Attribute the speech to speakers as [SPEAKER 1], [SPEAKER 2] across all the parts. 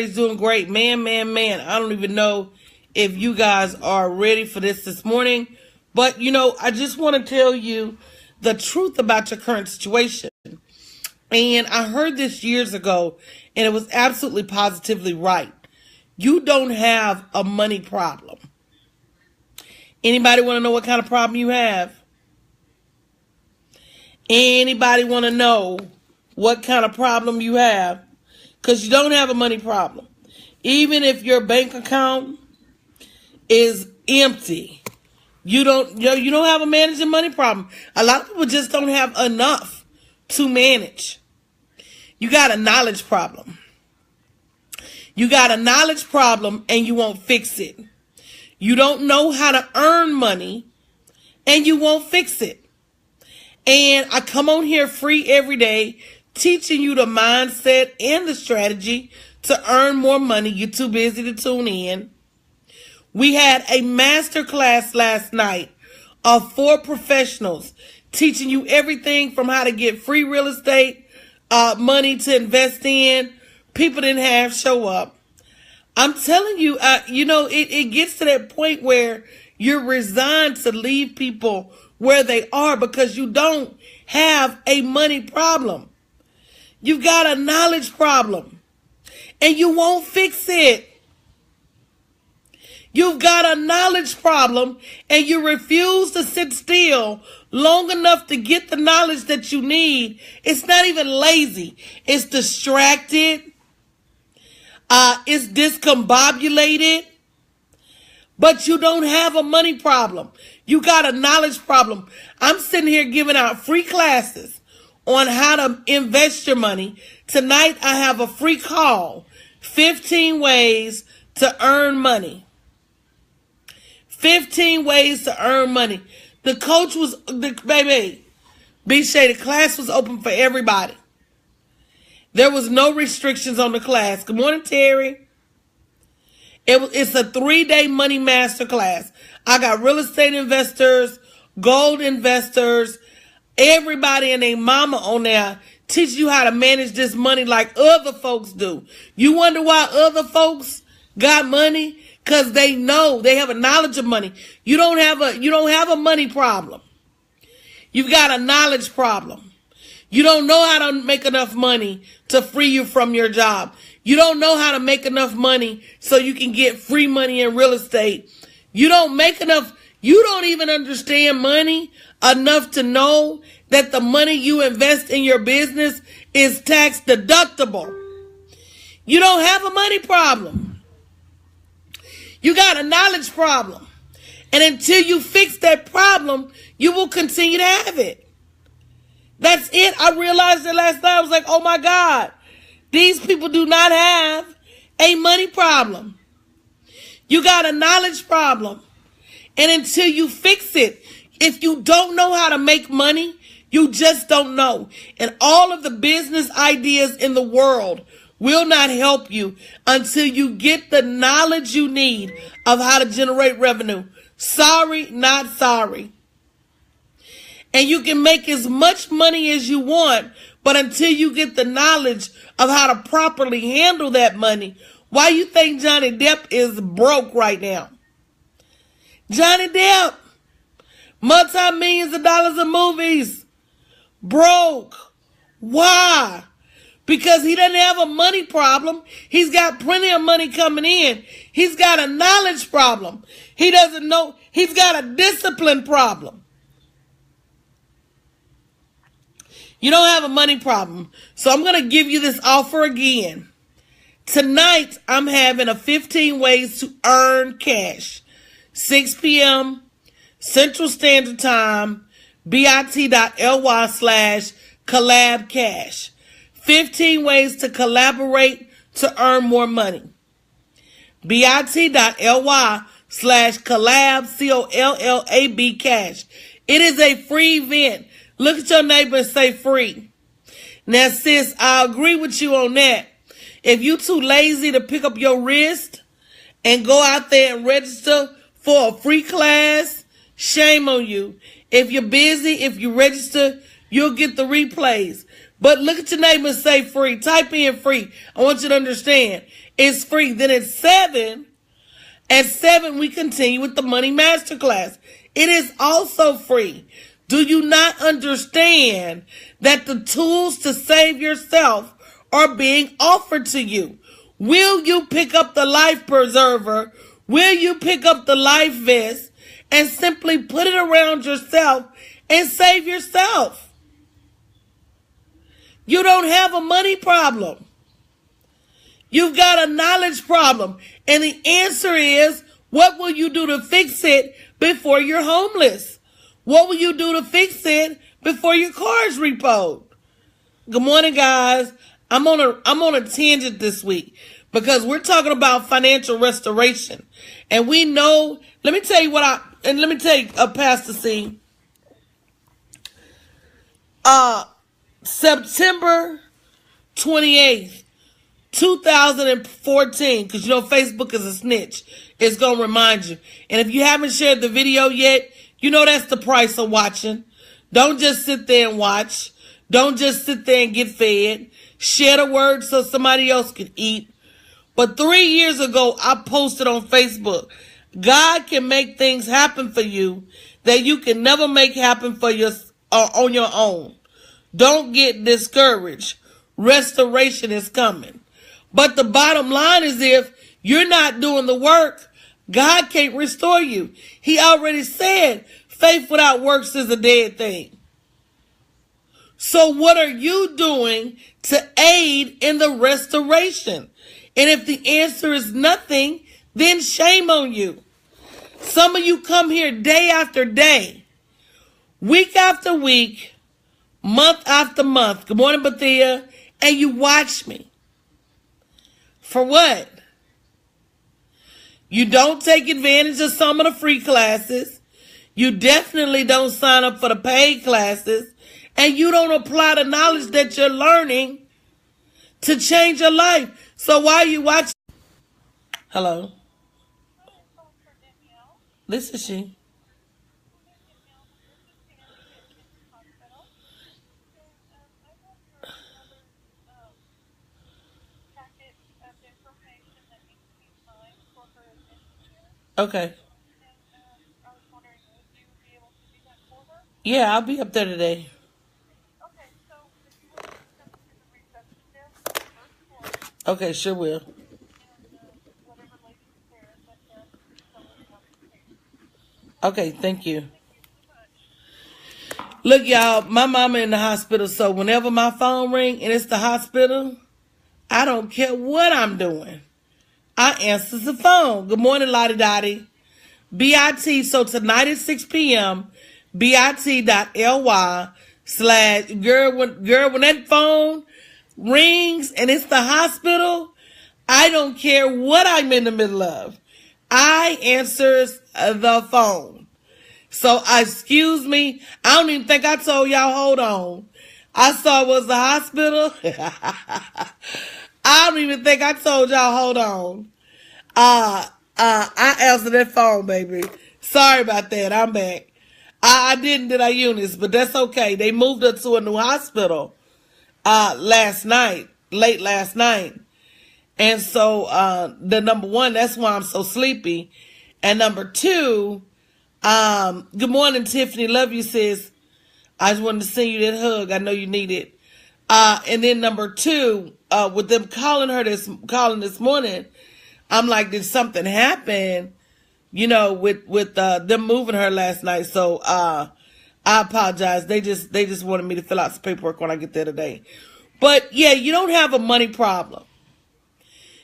[SPEAKER 1] Doing great. Man. I don't even know if you guys are ready for this morning. But, I just want to tell you the truth about your current situation. And I heard this years ago, and it was absolutely positively right. You don't have a money problem. Anybody want to know what kind of problem you have? Anybody want to know what kind of problem you have? Because you don't have a money problem. Even if your bank account is empty, you don't have a managing money problem. A lot of people just don't have enough to manage. You got a knowledge problem. You got a knowledge problem and you won't fix it. You don't know how to earn money and you won't fix it. And I come on here free every day teaching you the mindset and the strategy to earn more money. You're too busy to tune in. We had a master class last night of 4 professionals teaching you everything from how to get free real estate, money to invest in. People didn't have show up. I'm telling you, it gets to that point where you're resigned to leave people where they are because you don't have a money problem. You've got a knowledge problem and you won't fix it. You've got a knowledge problem and you refuse to sit still long enough to get the knowledge that you need. It's not even lazy. It's distracted. It's discombobulated. But you don't have a money problem. You got a knowledge problem. I'm sitting here giving out free classes on how to invest your money. Tonight I have a free call. 15 ways to earn money. 15 ways to earn money. The class was open for everybody. There was no restrictions on the class. Good morning, Terry. It's a 3-day money master class. I got real estate investors, gold investors, everybody and their mama on there teach you how to manage this money like other folks do. You wonder why other folks got money? Because they know, they have a knowledge of money. You don't have a money problem. You've got a knowledge problem. You don't know how to make enough money to free you from your job. You don't know how to make enough money so you can get free money in real estate. You don't make enough. You don't even understand money enough to know that the money you invest in your business is tax deductible. You don't have a money problem. You got a knowledge problem. And until you fix that problem, you will continue to have it. That's it. I realized it last night. I was like, oh my God, these people do not have a money problem. You got a knowledge problem. And until you fix it, if you don't know how to make money, you just don't know. And all of the business ideas in the world will not help you until you get the knowledge you need of how to generate revenue. Sorry, not sorry. And you can make as much money as you want, but until you get the knowledge of how to properly handle that money, why you think Johnny Depp is broke right now? Johnny Depp, multi-millions of dollars of movies, broke. Why? Because he doesn't have a money problem. He's got plenty of money coming in. He's got a knowledge problem. He doesn't know. He's got a discipline problem. You don't have a money problem. So I'm going to give you this offer again. Tonight, I'm having a 15 ways to earn cash. 6 p.m. Central Standard Time, bit.ly/collabcash. 15 ways to collaborate to earn more money. bit.ly/collab, COLLAB cash. It is a free event. Look at your neighbor and say free. Now, sis, I agree with you on that. If you're too lazy to pick up your wrist and go out there and register for a free class, shame on you. If you're busy, if you register, you'll get the replays. But look at your neighbor and say free. Type in free. I want you to understand. is free. Then at 7, we continue with the Money Masterclass. It is also free. Do you not understand that the tools to save yourself are being offered to you? Will you pick up the life preserver? Will you pick up the life vest and simply put it around yourself and save yourself? You don't have a money problem. You've got a knowledge problem. And the answer is, what will you do to fix it before you're homeless? What will you do to fix it before your car is repoed? Good morning, guys. I'm on a tangent this week because we're talking about financial restoration. And we know, let me tell you, Pastor C. September 28th, 2014, because you know Facebook is a snitch. It's going to remind you. And if you haven't shared the video yet, you know that's the price of watching. Don't just sit there and watch. Don't just sit there and get fed. Share the word so somebody else can eat. But 3 years ago, I posted on Facebook, God can make things happen for you that you can never make happen for on your own. Don't get discouraged. Restoration is coming. But the bottom line is, if you're not doing the work, God can't restore you. He already said faith without works is a dead thing. So what are you doing to aid in the restoration? And if the answer is nothing, then shame on you. Some of you come here day after day, week after week, month after month. Good morning, Bethia. And you watch me. For what? You don't take advantage of some of the free classes. You definitely don't sign up for the paid classes. And you don't apply the knowledge that you're learning to change your life. So why are you watching? Hello? This is she. Okay. Yeah, I'll be up there today. Okay, sure will. Okay, thank you. Look, y'all, my mama in the hospital, so whenever my phone ring and it's the hospital, I don't care what I'm doing. I answer the phone. Good morning, Lottie Dottie. BIT, so tonight at 6 p.m., bit.ly/girl, when that phone rings and it's the hospital, I don't care what I'm in the middle of. I answers the phone. So, excuse me, I don't even think I told y'all, hold on. I saw it was the hospital. I don't even think I told y'all, hold on. I answered that phone, baby. Sorry about that. I'm back. I did I, Eunice, but that's okay. They moved her to a new hospital late last night. And so the number one, that's why I'm so sleepy. And number two, good morning, Tiffany. Love you, sis. I just wanted to send you that hug. I know you need it. And then number two, with them calling this morning, I'm like, did something happen? You know, with them moving her last night. So I apologize. They just wanted me to fill out some paperwork when I get there today. But yeah, you don't have a money problem.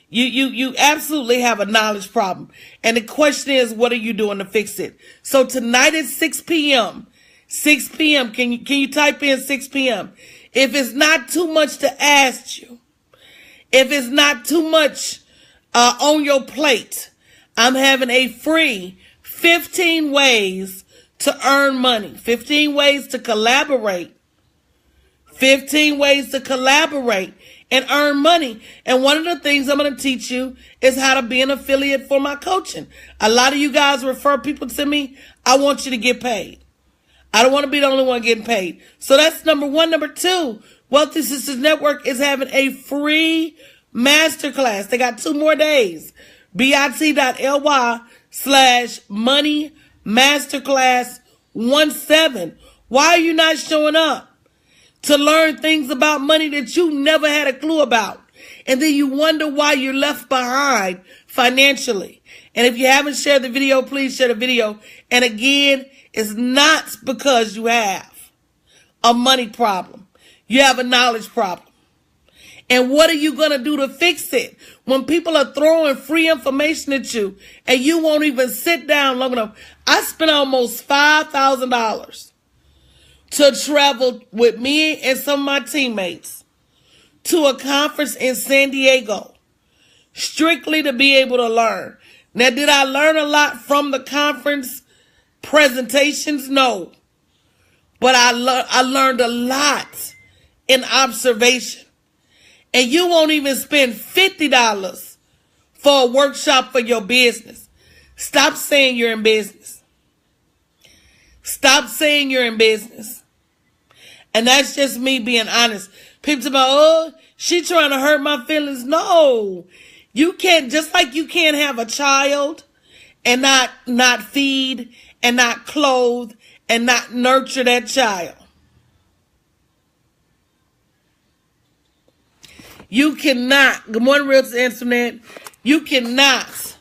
[SPEAKER 1] You absolutely have a knowledge problem. And the question is, what are you doing to fix it? So tonight at 6 p.m., can you type in 6 p.m.? If it's not too much to ask you, if it's not too much on your plate, I'm having a free 15 ways to earn money, 15 ways to collaborate, 15 ways to collaborate and earn money. And one of the things I'm going to teach you is how to be an affiliate for my coaching. A lot of you guys refer people to me. I want you to get paid. I don't want to be the only one getting paid. So that's number one. Number two, Wealthy Sistas Network is having a free Masterclass. They got 2 more days. bit.ly/money masterclass 17. Why are you not showing up to learn things about money that you never had a clue about? And then you wonder why you're left behind financially. And if you haven't shared the video, please share the video. And again, it's not because you have a money problem. You have a knowledge problem. And what are you going to do to fix it? When people are throwing free information at you and you won't even sit down long enough. I spent almost $5,000 to travel with me and some of my teammates to a conference in San Diego, strictly to be able to learn. Now, did I learn a lot from the conference presentations? No. But I learned a lot in observation. And you won't even spend $50 for a workshop for your business. Stop saying you're in business. Stop saying you're in business. And that's just me being honest. People say, oh, she trying to hurt my feelings. No. You can't, just like you can't have a child and not feed and not clothe and not nurture that child. You cannot, good morning, Realtor Internet. You cannot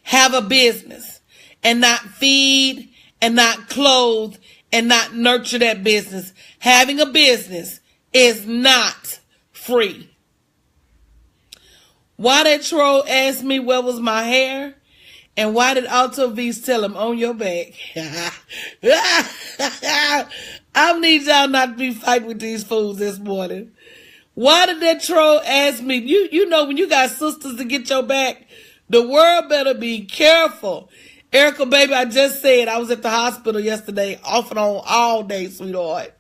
[SPEAKER 1] have a business and not feed and not clothe and not nurture that business. Having a business is not free. Why did Troll ask me what was my hair? And why did Alto V's tell him on your back? I need y'all not to be fighting with these fools this morning. Why did that troll ask me? You know when you got sisters to get your back, the world better be careful. Erica, baby, I just said I was at the hospital yesterday, off and on all day, sweetheart.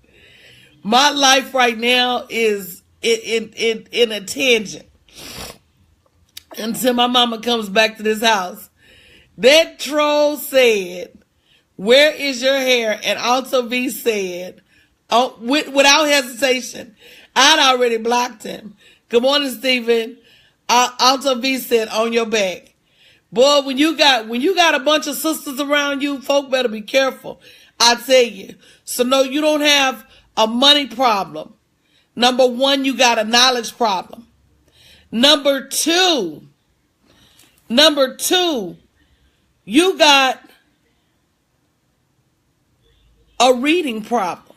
[SPEAKER 1] My life right now is in a tangent until my mama comes back to this house. That troll said, where is your hair? And Alto V said, oh, without hesitation, I'd already blocked him. Good morning, Stephen. Alto V said, on your back. Boy, when you got a bunch of sisters around you, folk better be careful. I tell you. So no, you don't have a money problem. Number one, you got a knowledge problem. Number two, you got a reading problem.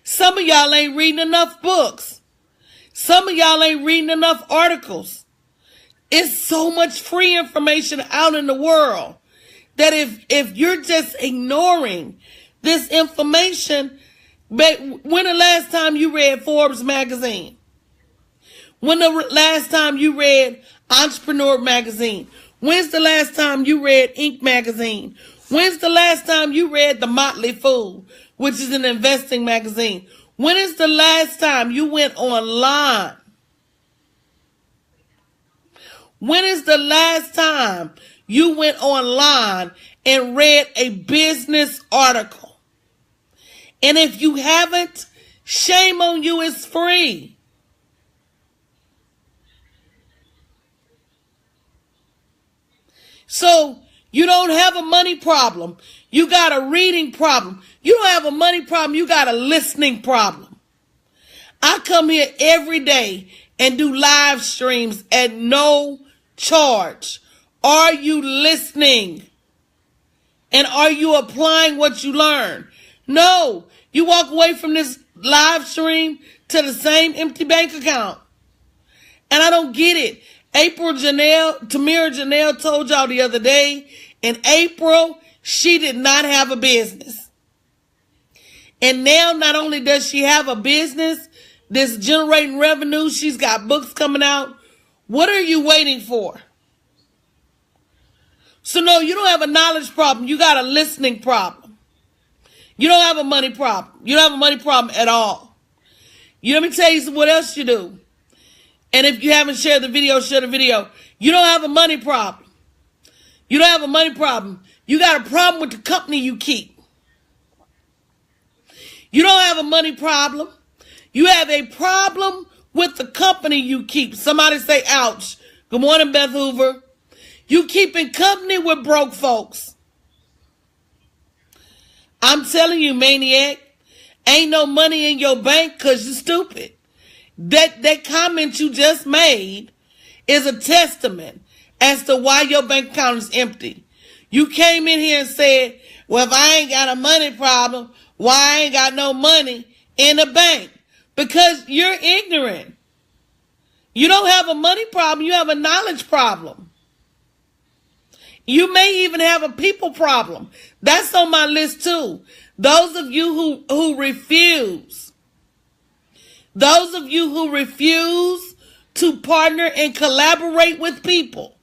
[SPEAKER 1] Some of y'all ain't reading enough books. Some of y'all ain't reading enough articles. It's so much free information out in the world that if you're just ignoring this information, but when the last time you read Forbes magazine? When the last time you read Entrepreneur magazine? When's the last time you read Inc. magazine? When's the last time you read The Motley Fool, which is an investing magazine? When is the last time you went online? When is the last time you went online and read a business article? And if you haven't, shame on you, it's free. So you don't have a money problem. You got a reading problem. You don't have a money problem. You got a listening problem. I come here every day and do live streams at no charge. Are you listening? And are you applying what you learn? No. You walk away from this live stream to the same empty bank account. And I don't get it. Tamira Janelle told y'all the other day, in April, she did not have a business. And now not only does she have a business that's generating revenue, she's got books coming out. What are you waiting for? So no, you don't have a knowledge problem. You got a listening problem. You don't have a money problem. You don't have a money problem at all. Let me tell you what else you do. And if you haven't shared the video, share the video. You don't have a money problem. You don't have a money problem. You got a problem with the company you keep. You don't have a money problem. You have a problem with the company you keep. Somebody say, ouch. Good morning, Beth Hoover. You keeping company with broke folks. I'm telling you, maniac, ain't no money in your bank because you're stupid. That comment you just made is a testament as to why your bank account is empty. You came in here and said, well, if I ain't got a money problem, why I ain't got no money in the bank? Because you're ignorant. You don't have a money problem. You have a knowledge problem. You may even have a people problem. That's on my list too. Those of you who refuse. Those of you who refuse to partner and collaborate with people.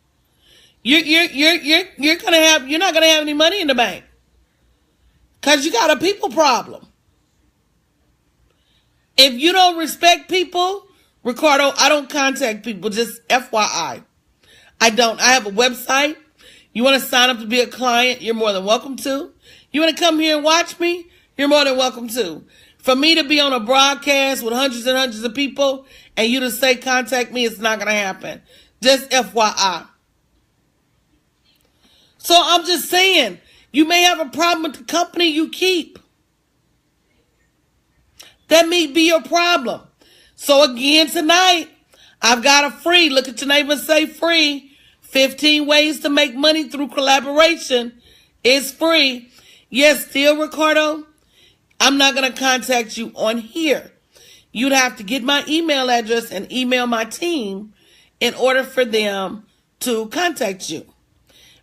[SPEAKER 1] You're not gonna have any money in the bank. Because you got a people problem. If you don't respect people, Ricardo, I don't contact people, just FYI. I don't. I have a website. You want to sign up to be a client, you're more than welcome to. You want to come here and watch me, you're more than welcome to. For me to be on a broadcast with hundreds and hundreds of people and you to say contact me, it's not going to happen. Just FYI. So I'm just saying, you may have a problem with the company you keep. That may be your problem. So again, tonight, I've got a free, look at your neighbor and say free, 15 ways to make money through collaboration. It's free. Yes, still, Ricardo, I'm not going to contact you on here. You'd have to get my email address and email my team in order for them to contact you.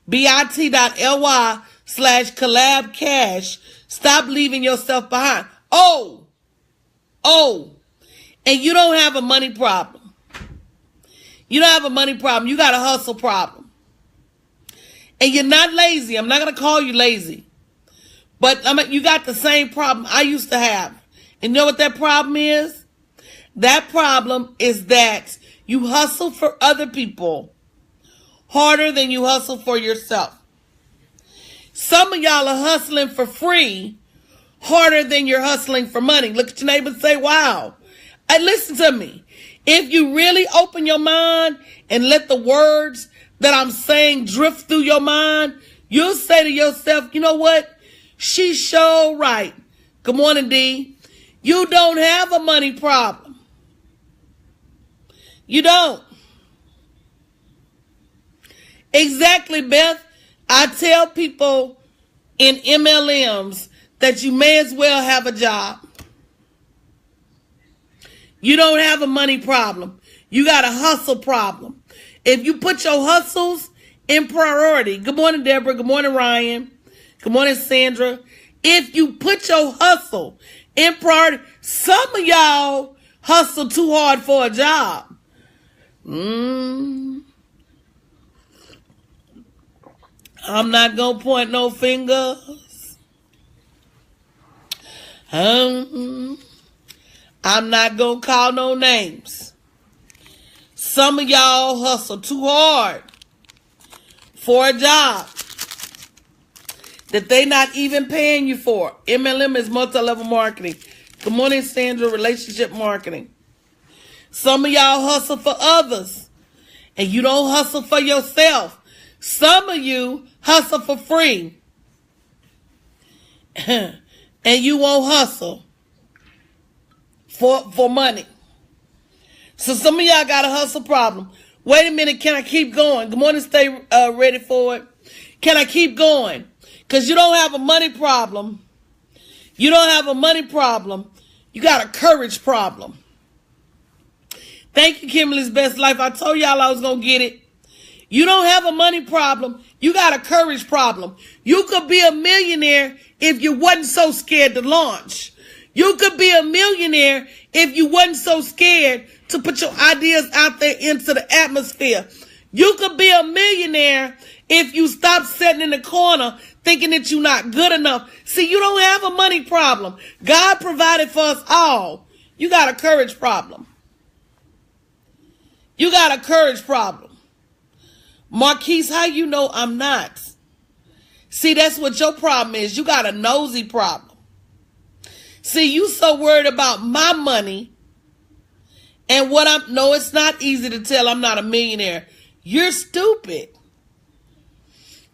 [SPEAKER 1] bit.ly/collabcash. Stop leaving yourself behind. Oh, and you don't have a money problem. You don't have a money problem. You got a hustle problem. And you're not lazy. I'm not going to call you lazy. But you got the same problem I used to have. And you know what that problem is? That problem is that you hustle for other people harder than you hustle for yourself. Some of y'all are hustling for free harder than you're hustling for money. Look at your neighbor and say, wow. And listen to me. If you really open your mind and let the words that I'm saying drift through your mind, you'll say to yourself, you know what? She's so right. Good morning, D. You don't have a money problem. You don't. Exactly, Beth. I tell people in MLMs that you may as well have a job. You don't have a money problem. You got a hustle problem. If you put your hustles in priority. Good morning, Deborah. Good morning, Ryan. Good morning, Sandra. If you put your hustle in priority, some of y'all hustle too hard for a job. I'm not going to point no fingers. I'm not going to call no names. Some of y'all hustle too hard for a job that they not even paying you for. MLM is multi-level marketing. Good morning, Sandra, relationship marketing. Some of y'all hustle for others, and you don't hustle for yourself. Some of you hustle for free, and you won't hustle for money. So some of y'all got a hustle problem. Wait a minute, can I keep going? Good morning, stay ready for it. Can I keep going? Because you don't have a money problem. You don't have a money problem. You got a courage problem. Thank you, Kimberly's Best Life. I told y'all I was going to get it. You don't have a money problem. You got a courage problem. You could be a millionaire if you wasn't so scared to launch. You could be a millionaire if you wasn't so scared to put your ideas out there into the atmosphere. You could be a millionaire if you stop sitting in the corner thinking that you're not good enough. See, you don't have a money problem. God provided for us all. You got a courage problem. You got a courage problem. Marquise, how you know I'm not? See, that's what your problem is. You got a nosy problem. See, you so worried about my money And no, it's not easy to tell I'm not a millionaire. You're stupid.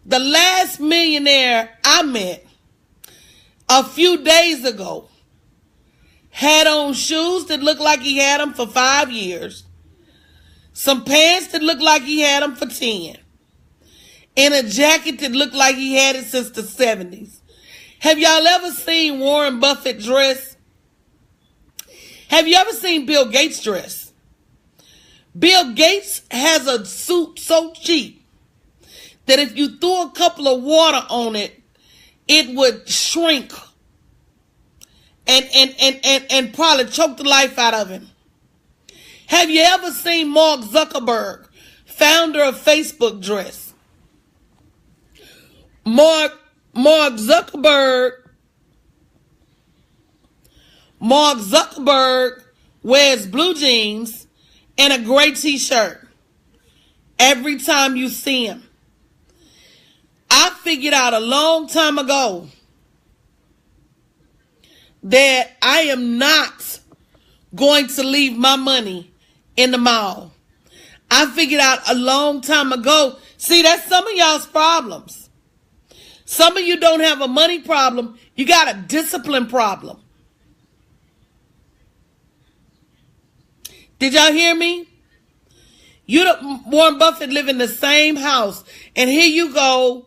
[SPEAKER 1] The last millionaire I met a few days ago had on shoes that looked like he had them for 5 years, some pants that looked like he had them for 10, and a jacket that looked like he had it since the 70s. Have y'all ever seen Warren Buffett dress? Have you ever seen Bill Gates dress? Bill Gates has a suit so cheap that if you threw a couple of water on it, it would shrink and probably choke the life out of him. Have you ever seen Mark Zuckerberg, founder of Facebook, dress? Mark Zuckerberg wears blue jeans and a gray t-shirt every time you see him. I figured out a long time ago that I am not going to leave my money in the mall. I figured out a long time ago. See, that's some of y'all's problems. Some of you don't have a money problem. You got a discipline problem. Did y'all hear me? Warren Buffett live in the same house. And here you go,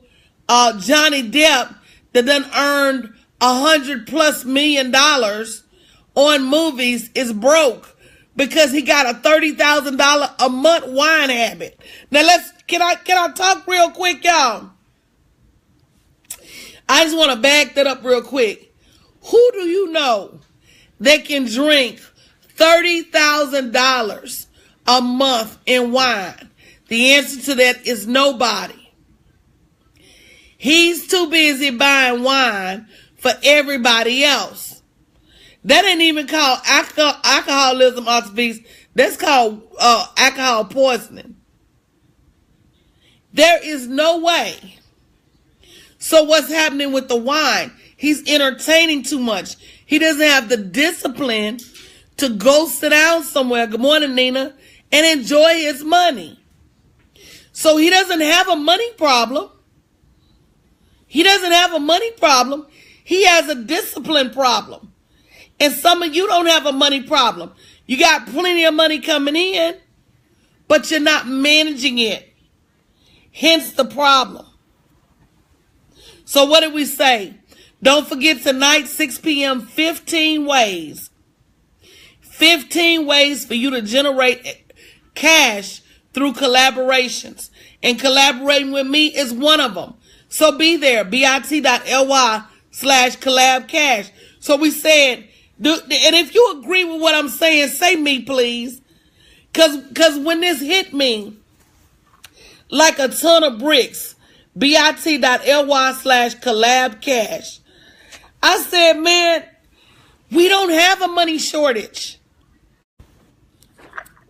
[SPEAKER 1] Johnny Depp that done earned $100+ million on movies is broke because he got a $30,000 a month wine habit. Now can I talk real quick, y'all? I just want to back that up real quick. Who do you know that can drink $30,000 a month in wine? The answer to that is nobody. He's too busy buying wine for everybody else. That ain't even called alcoholism, obese. That's called alcohol poisoning. There is no way. So what's happening with the wine? He's entertaining too much. He doesn't have the discipline to go sit down somewhere, good morning, Nina, and enjoy his money. So he doesn't have a money problem. He doesn't have a money problem. He has a discipline problem. And some of you don't have a money problem. You got plenty of money coming in, but you're not managing it. Hence the problem. So what did we say? Don't forget tonight, 6 p.m., 15 ways. 15 ways for you to generate cash through collaborations. And collaborating with me is one of them. So be there, bit.ly/collabcash. So we said, and if you agree with what I'm saying, say me, please. Because when this hit me like a ton of bricks, bit.ly/collabcash, I said, man, we don't have a money shortage.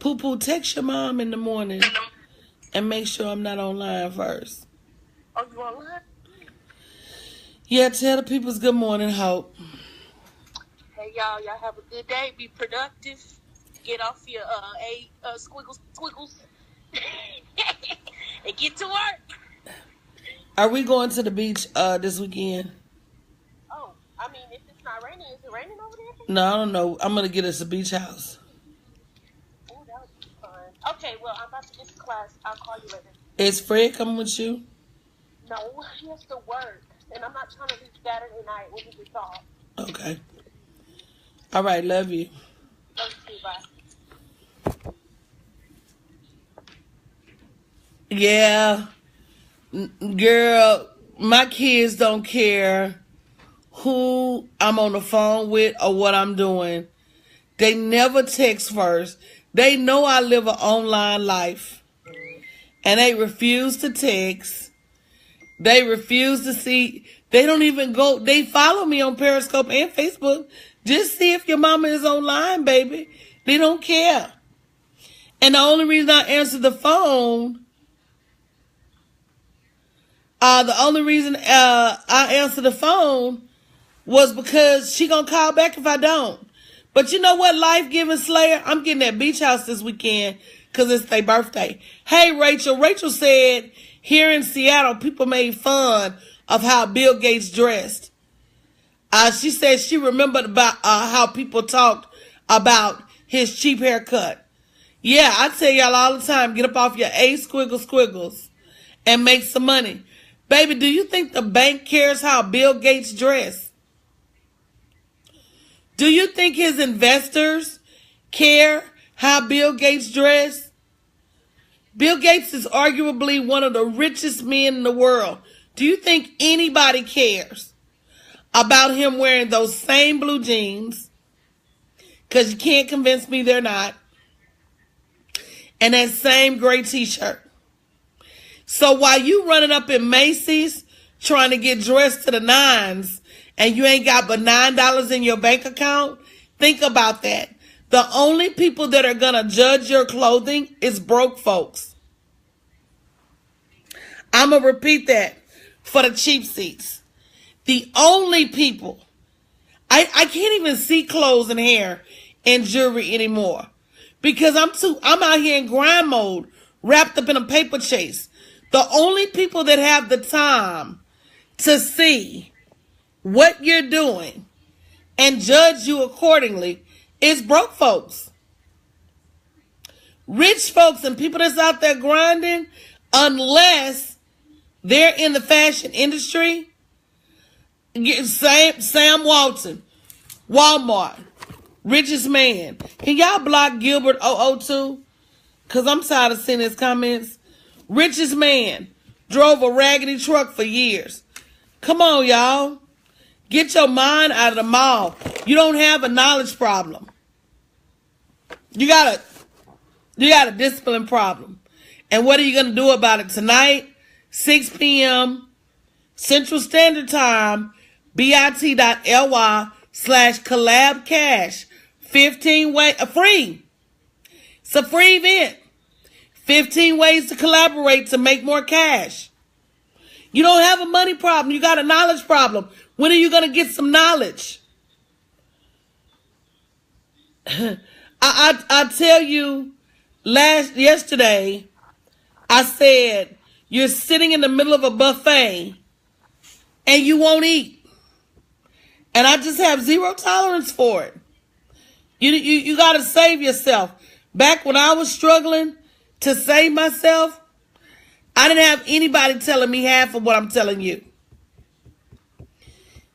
[SPEAKER 1] Poo-poo, text your mom in the morning and make sure I'm not online first.
[SPEAKER 2] Oh, you online?
[SPEAKER 1] Yeah, tell the people's good morning, Hope.
[SPEAKER 2] Hey, y'all have a good day. Be productive. Get off your squiggles, and get to work.
[SPEAKER 1] Are we going to the beach this weekend?
[SPEAKER 2] Oh, I mean, if it's not raining, is it raining over there?
[SPEAKER 1] No, I don't know. I'm going to get us a beach house.
[SPEAKER 2] Oh, that would be fun. Okay, well, I'm about to get to class. I'll call you later.
[SPEAKER 1] Is Fred coming with you?
[SPEAKER 2] No, he has to work. And I'm not trying to leave Saturday night when he gets off.
[SPEAKER 1] Okay. All right, love you.
[SPEAKER 2] Love you, bye.
[SPEAKER 1] Yeah. Girl, my kids don't care who I'm on the phone with or what I'm doing. They never text first. They know I live an online life. And they refuse to text. They refuse to see. They don't even go. They follow me on Periscope and Facebook. Just see if your mama is online, baby. They don't care. And the only reason I answer the phone, I answer the phone was because she gonna call back if I don't. But you know what, Life Giving Slayer? I'm getting that beach house this weekend because it's their birthday. Hey, Rachel. Rachel said here in Seattle, people made fun of how Bill Gates dressed. She said she remembered about how people talked about his cheap haircut. Yeah, I tell y'all all the time, get up off your squiggles and make some money. Baby, do you think the bank cares how Bill Gates dressed? Do you think his investors care how Bill Gates dressed? Bill Gates is arguably one of the richest men in the world. Do you think anybody cares about him wearing those same blue jeans? Because you can't convince me they're not. And that same gray t-shirt. So while you running up in Macy's trying to get dressed to the nines and you ain't got but $9 in your bank account, think about that. The only people that are going to judge your clothing is broke folks. I'm going to repeat that for the cheap seats. The only people, I can't even see clothes and hair and jewelry anymore because I'm out here in grind mode, wrapped up in a paper chase. The only people that have the time to see what you're doing and judge you accordingly is broke folks. Rich folks and people that's out there grinding, unless they're in the fashion industry, Sam Walton, Walmart, richest man. Can y'all block Gilbert 002? Because I'm tired of seeing his comments. Richest man, drove a raggedy truck for years. Come on, y'all. Get your mind out of the mall. You don't have a knowledge problem. You got a discipline problem. And what are you going to do about it tonight? 6 p.m. Central Standard Time, bit.ly/collabcash. 15 ways, free. It's a free event. 15 ways to collaborate to make more cash. You don't have a money problem. You got a knowledge problem. When are you going to get some knowledge? I tell you, yesterday, I said, you're sitting in the middle of a buffet and you won't eat. And I just have zero tolerance for it. You got to save yourself. Back when I was struggling to save myself, I didn't have anybody telling me half of what I'm telling you.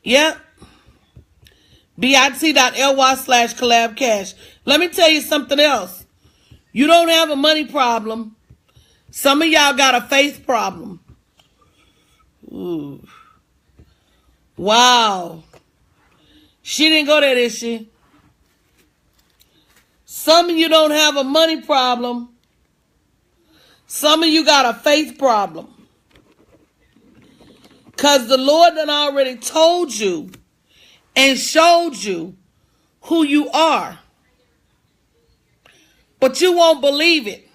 [SPEAKER 1] Yep. bit.ly/collabcash. Let me tell you something else. You don't have a money problem. Some of y'all got a faith problem. Ooh. Wow. She didn't go there, did she? Some of you don't have a money problem. Some of you got a faith problem. Because the Lord done already told you and showed you who you are. But you won't believe it.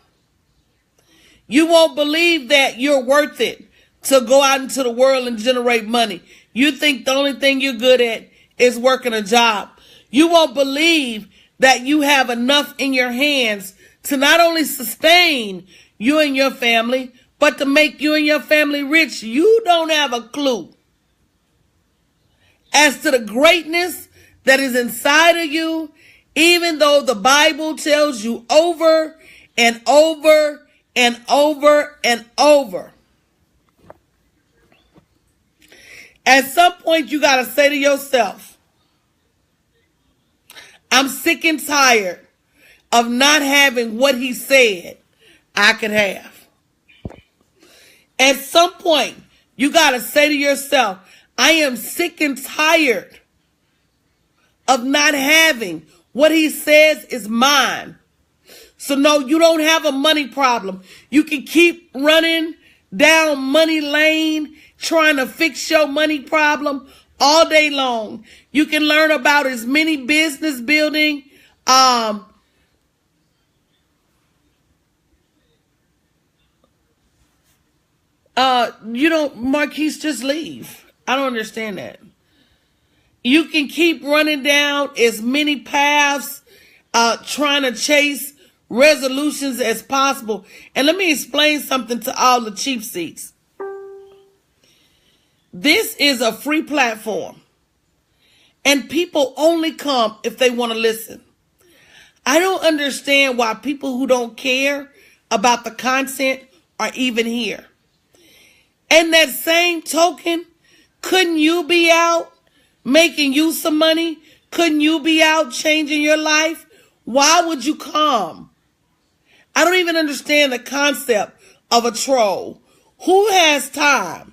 [SPEAKER 1] You won't believe that you're worth it to go out into the world and generate money. You think the only thing you're good at is working a job. You won't believe that you have enough in your hands to not only sustain you and your family, but to make you and your family rich. You don't have a clue as to the greatness that is inside of you, even though the Bible tells you over and over and over and over. At some point, you got to say to yourself, I'm sick and tired of not having what he said I could have. At some point, you got to say to yourself, I am sick and tired of not having what he says is mine. So no, you don't have a money problem. You can keep running down money lane, trying to fix your money problem all day long. You can learn about as many business building, Marquise, just leave. I don't understand that. You can keep running down as many paths, trying to chase resolutions as possible. And let me explain something to all the cheap seats. This is a free platform, and people only come if they want to listen. I don't understand why people who don't care about the content are even here. And that same token, couldn't you be out making you some money? Couldn't you be out changing your life? Why would you come? I don't even understand the concept of a troll. Who has time?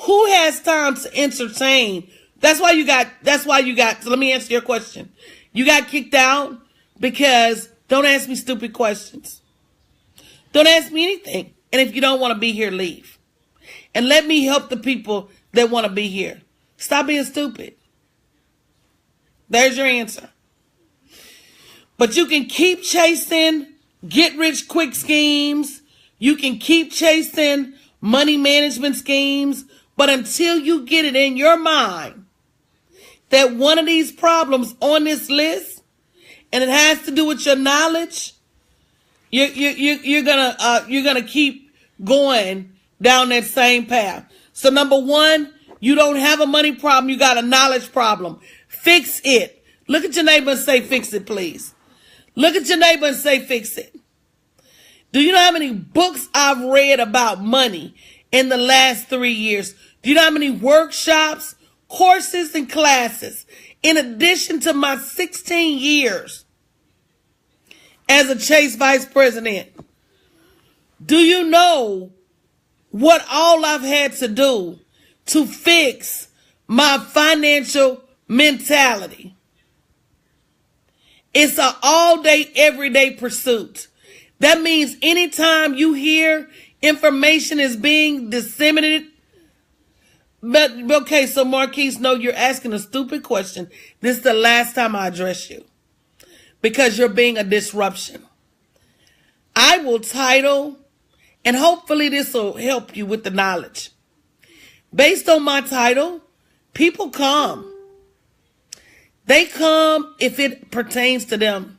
[SPEAKER 1] Who has time to entertain? That's why you got, so let me answer your question. You got kicked out because don't ask me stupid questions. Don't ask me anything. And if you don't want to be here, leave. And let me help the people that want to be here. Stop being stupid. There's your answer. But you can keep chasing get rich quick schemes. You can keep chasing money management schemes. But until you get it in your mind that one of these problems on this list, and it has to do with your knowledge, you're gonna keep going down that same path. So number one, you don't have a money problem, you got a knowledge problem. Fix it. Look at your neighbor and say, fix it, please. Look at your neighbor and say, fix it. Do you know how many books I've read about money in the last 3 years? Do you know how many workshops, courses, and classes, in addition to my 16 years as a Chase Vice President? Do you know what all I've had to do to fix my financial mentality? It's an all-day, everyday pursuit. That means anytime you hear information is being disseminated. But okay, so Marquise, no, you're asking a stupid question. This is the last time I address you because you're being a disruption. I will title, and hopefully this will help you with the knowledge. Based on my title, people come. They come if it pertains to them.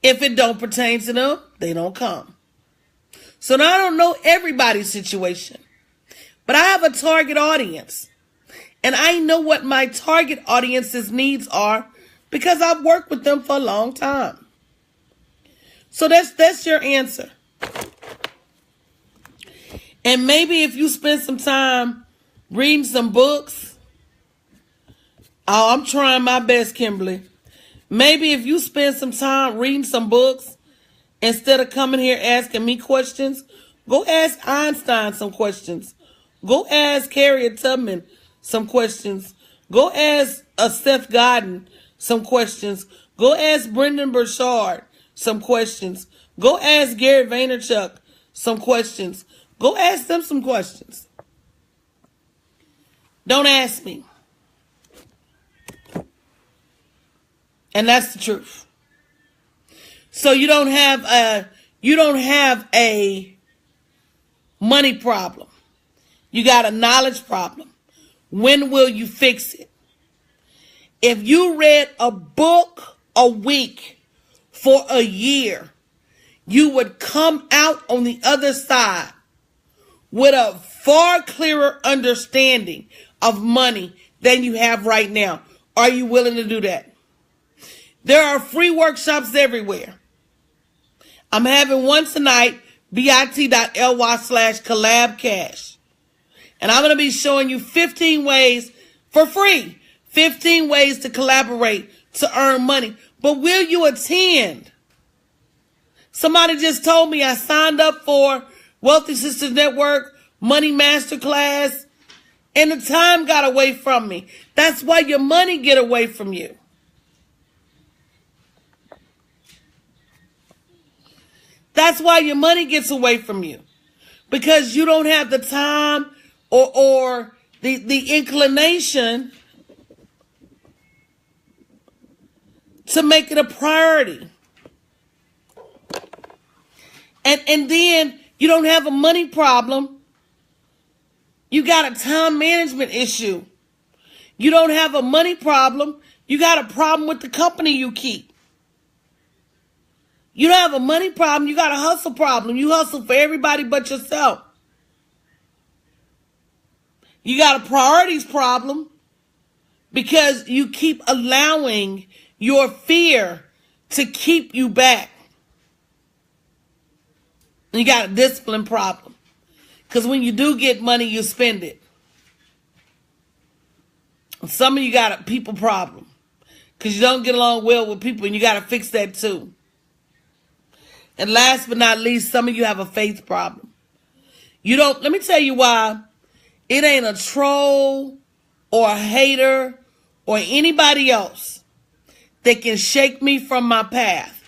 [SPEAKER 1] If it don't pertain to them, they don't come. So now I don't know everybody's situation. But I have a target audience, and I know what my target audience's needs are because I've worked with them for a long time. So that's your answer. And maybe if you spend some time reading some books, oh, I'm trying my best, Kimberly. Maybe if you spend some time reading some books instead of coming here asking me questions, go ask Einstein some questions. Go ask Harriet Tubman some questions. Go ask Seth Godin some questions. Go ask Brendan Burchard some questions. Go ask Gary Vaynerchuk some questions. Go ask them some questions. Don't ask me. And that's the truth. So you don't have a money problem. You got a knowledge problem. When will you fix it? If you read a book a week for a year, you would come out on the other side with a far clearer understanding of money than you have right now. Are you willing to do that? There are free workshops everywhere. I'm having one tonight, bit.ly/collabcash. And I'm going to be showing you 15 ways for free, 15 ways to collaborate to earn money. But will you attend? Somebody just told me I signed up for Wealthy Sisters Network Money Masterclass, and the time got away from me. That's why your money get away from you. That's why your money gets away from you. Because you don't have the time or the inclination to make it a priority. And then you don't have a money problem You got a time management issue. You don't have a money problem. You got a problem with the company you keep. You don't have a money problem. You got a hustle problem. You hustle for everybody but yourself. You got a priorities problem because you keep allowing your fear to keep you back. You got a discipline problem because when you do get money, you spend it. Some of you got a people problem because you don't get along well with people, and you got to fix that too. And last but not least, some of you have a faith problem. You don't, let me tell you why it ain't a troll or a hater or anybody else that can shake me from my path.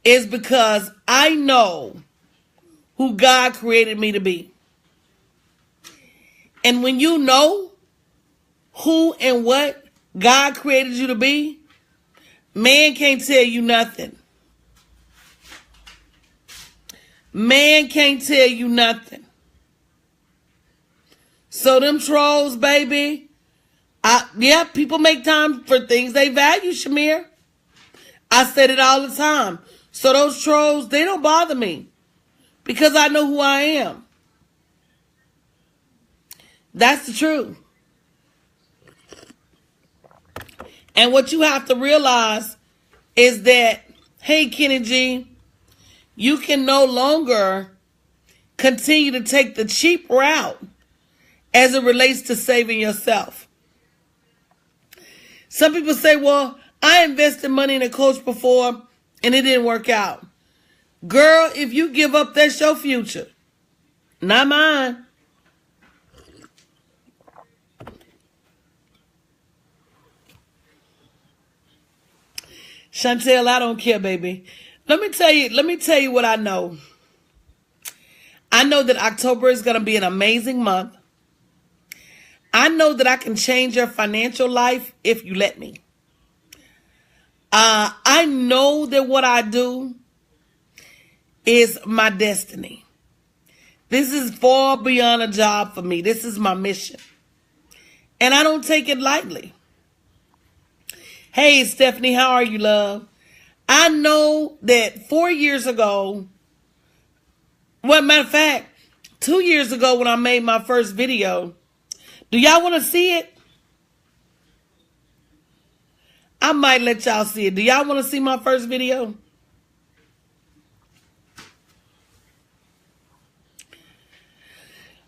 [SPEAKER 1] It's because I know who God created me to be. And when you know who and what God created you to be, man can't tell you nothing. Man can't tell you nothing. So them trolls, baby, yeah, people make time for things they value, Shamir. I said it all the time. So those trolls, they don't bother me because I know who I am. That's the truth. And what you have to realize is that, hey, Kenny G, you can no longer continue to take the cheap route as it relates to saving yourself. Some people say, well, I invested money in a coach before and it didn't work out. Girl, if you give up, that's your future. Not mine. Chantel, I don't care, baby. Let me tell you what I know. I know that October is going to be an amazing month. I know that I can change your financial life if you let me. I know that what I do is my destiny. This is far beyond a job for me. This is my mission. And I don't take it lightly. Hey, Stephanie, how are you, love? I know that 4 years ago, well, matter of fact, 2 years ago when I made my first video, do y'all want to see it? I might let y'all see it. Do y'all want to see my first video?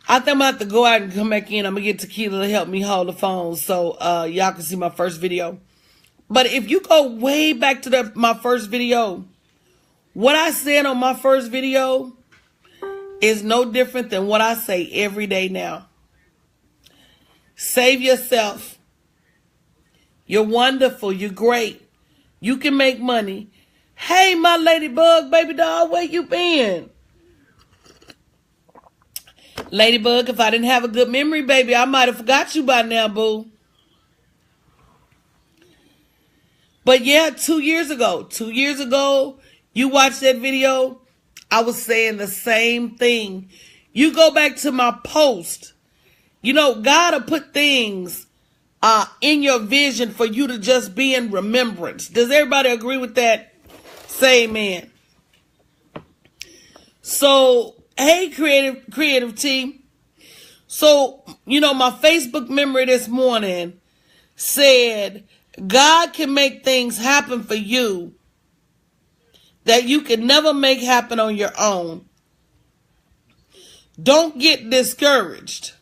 [SPEAKER 1] I think I'm going to have to go out and come back in. I'm going to get Tequila to help me hold the phone so y'all can see my first video. But if you go way back to my first video, what I said on my first video is no different than what I say every day now. Save yourself. You're wonderful. You're great. You can make money. Hey, my ladybug, baby doll, where you been? Ladybug, if I didn't have a good memory, baby, I might have forgot you by now, boo. But yeah, 2 years ago, you watched that video, I was saying the same thing. You go back to my post. You know, God will put things in your vision for you to just be in remembrance. Does everybody agree with that? Say amen. So, hey, creative team. So, you know, my Facebook memory this morning said, God can make things happen for you that you can never make happen on your own. Don't get discouraged.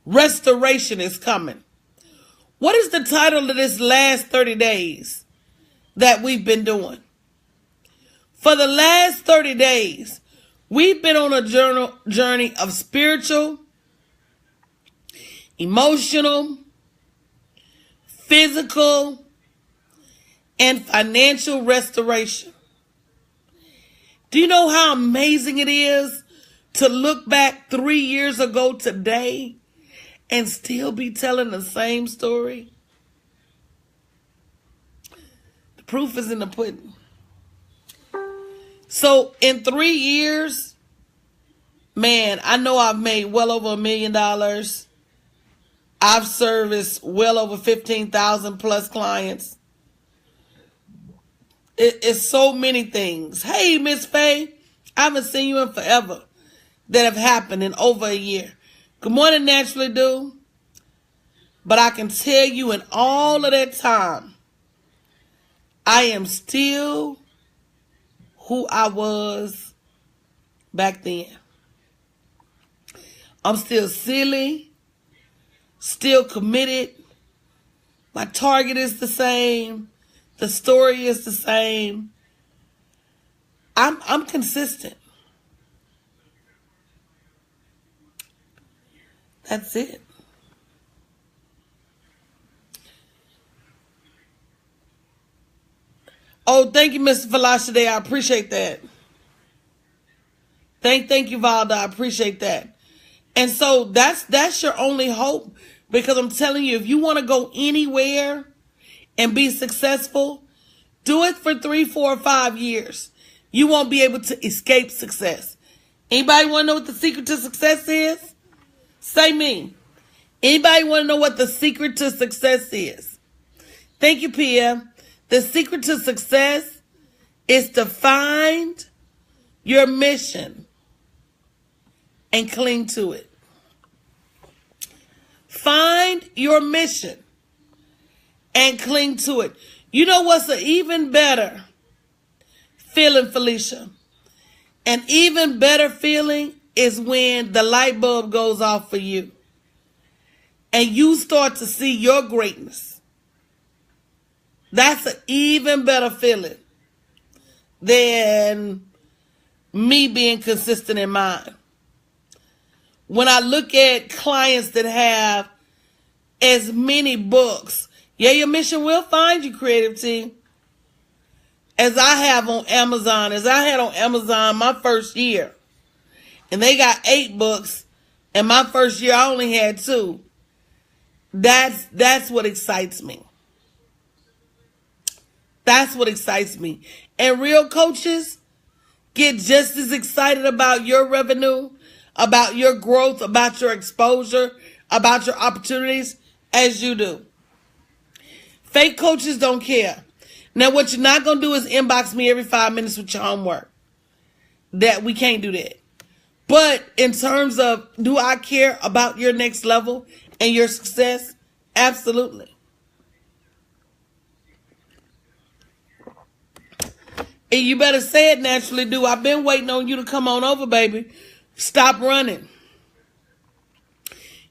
[SPEAKER 1] Restoration is coming. What is the title of this last 30 days that we've been doing? For the last 30 days, we've been on a journey of spiritual, emotional, physical, and financial restoration. Do you know how amazing it is to look back 3 years ago today and still be telling the same story? The proof is in the pudding. So in 3 years, Man, I know I've made well over $1 million. I've serviced well over 15,000 plus clients. It's so many things. Hey, Miss Faye, I haven't seen you in forever that have happened in over a year. Good morning, Naturally Do. But I can tell you in all of that time, I am still who I was back then. I'm still silly, still committed. My target is the same. The story is the same. I'm consistent. That's it. Oh, thank you, Mr. Velocity. I appreciate that. Thank you, Valda. I appreciate that. And so that's your only hope, because I'm telling you, if you want to go anywhere and be successful, do it for 3, 4, or 5 years. You won't be able to escape success. Anybody want to know what the secret to success is? Say me. Anybody want to know what the secret to success is? Thank you, Pia. The secret to success is to find your mission and cling to it. Find your mission and cling to it. You know what's an even better feeling, Felicia? An even better feeling is when the light bulb goes off for you and you start to see your greatness. That's an even better feeling than me being consistent in mine. When I look at clients that have as many books, yeah, your mission will find you, creative team, as I have on Amazon, as I had on Amazon my first year. And they got 8 books, and my first year I only had 2. That's what excites me. That's what excites me. And real coaches get just as excited about your revenue, about your growth, about your exposure, about your opportunities as you do. Fake coaches don't care. Now, what you're not going to do is inbox me every 5 minutes with your homework. That we can't do that. But in terms of, do I care about your next level and your success? Absolutely. And you better say it, Naturally Do. I've been waiting on you to come on over, baby. Stop running.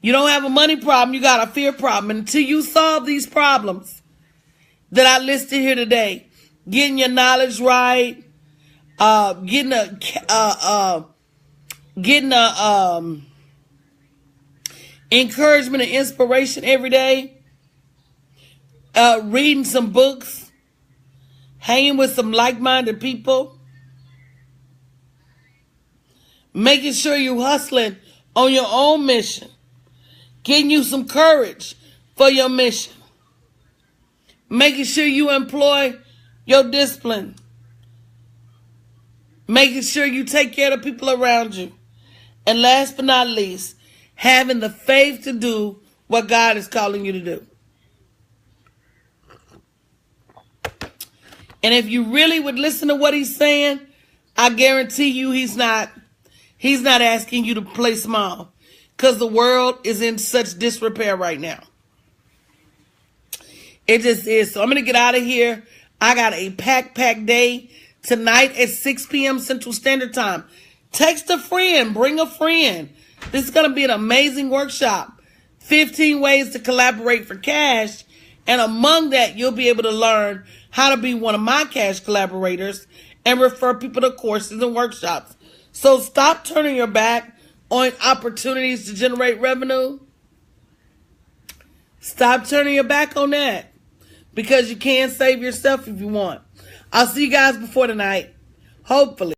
[SPEAKER 1] You don't have a money problem. You got a fear problem. And until you solve these problems that I listed here today, getting your knowledge right, getting encouragement and inspiration every day, reading some books, hanging with some like-minded people, making sure you're hustling on your own mission, getting you some courage for your mission, making sure you employ your discipline, making sure you take care of the people around you, and last but not least, having the faith to do what God is calling you to do. And if you really would listen to what he's saying, I guarantee you he's not asking you to play small, because the world is in such disrepair right now. It just is. So I'm going to get out of here. I got a packed day tonight at 6 p.m. Central Standard Time. Text a friend. Bring a friend. This is going to be an amazing workshop. 15 ways to collaborate for cash. And among that, you'll be able to learn how to be one of my cash collaborators and refer people to courses and workshops. So stop turning your back on opportunities to generate revenue. Stop turning your back on that, because you can save yourself if you want. I'll see you guys before tonight, hopefully.